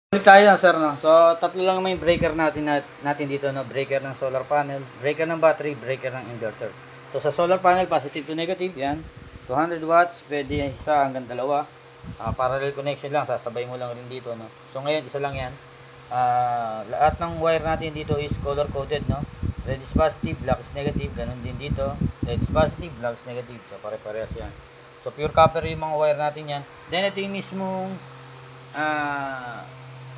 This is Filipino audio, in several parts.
Ulit tayo sir, no? So tatlo lang may breaker natin dito, no? Breaker ng solar panel, breaker ng battery, breaker ng inverter. So sa solar panel, positive to negative, yan. 200 watts, pwede isa hanggang dalawa. Parallel connection lang, sasabay mo lang rin dito, no? So ngayon isa lang yan. Lahat ng wire natin dito is color coded, no? Red is positive, black is negative, ganun din dito. Red is positive, black is negative. So pare-parehas yan. So pure copper yung mga wire natin yan. Then ito yung mismong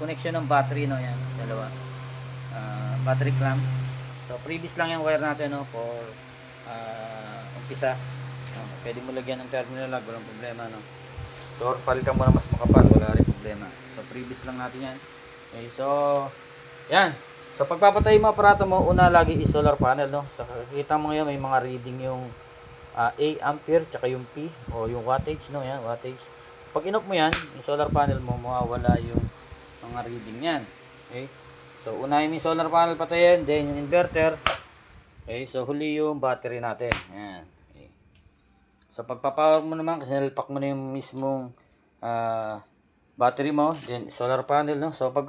connection ng battery, no? Yan, dalawa. Battery clamp. So previous lang yung wire natin, no, for umpisa. Pwede mo lagyan ng terminal lag, walang problema, no. So palitan mo na mas makapal, wala rin problema. So previous lang natin yan. Okay, so yan. So pagpapatay mo aparato mo, una lagi is solar panel, no. So kita mo ngayon may mga reading yung A ampere tsaka yung P o yung wattage, no. Yan, wattage. Pag in-off mo yan, yung solar panel mo, mawawala yung mga reading yan. Okay, so unahin yung solar panel patayin, then yung inverter. Okay, so huli yung battery natin. Yan. Okay. So pagpapower mo naman, kasi nalpak mo na yung mismong battery mo, then solar panel, no. So pag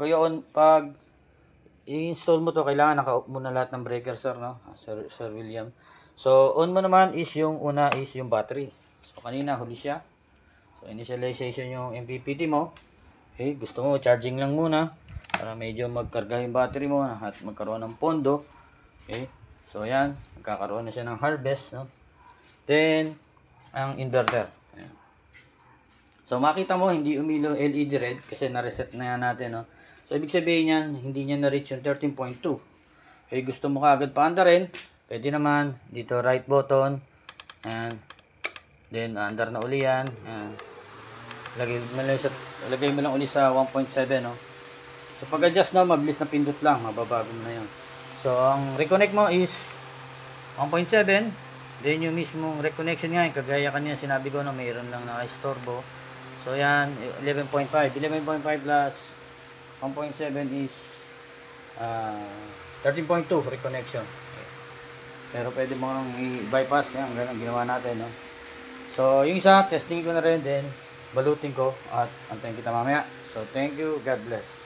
i-install mo to, kailangan naka-off mo na lahat ng breaker, sir, no. Sir William. So on mo naman is yung una is yung battery. So kanina huli siya. So initialization yung MPPT mo. Okay, gusto mo charging lang muna para medyo magkarga yung battery mo at magkaroon ng pondo. Okay, so ayan, magkakaroon na siya ng harvest, no? Then ang inverter, ayan. So makita mo hindi umilaw LED red kasi na-reset na yan natin, no? So ibig sabihin yan, hindi niya na-reach yung 13.2. Okay, gusto mo kaagad paanda rin, pwede naman dito right button, and then under na uli yan, and lagay mo lang uli sa 1.7, no? So pag adjust na, mabilis na pindot lang, mababago mo na yun. So ang reconnect mo is 1.7, then yung mismong reconnection nga, kagaya kanina sinabi ko na mayroon lang naka-istorbo. So yan, 11.5 plus 1.7 is 13.2 reconnection. Okay. Pero pwede mo nang i-bypass yan, ganun ginawa natin, no? So yung isa, testing ko na rin, then balutin ko at antayin kita mamaya. So thank you, God bless.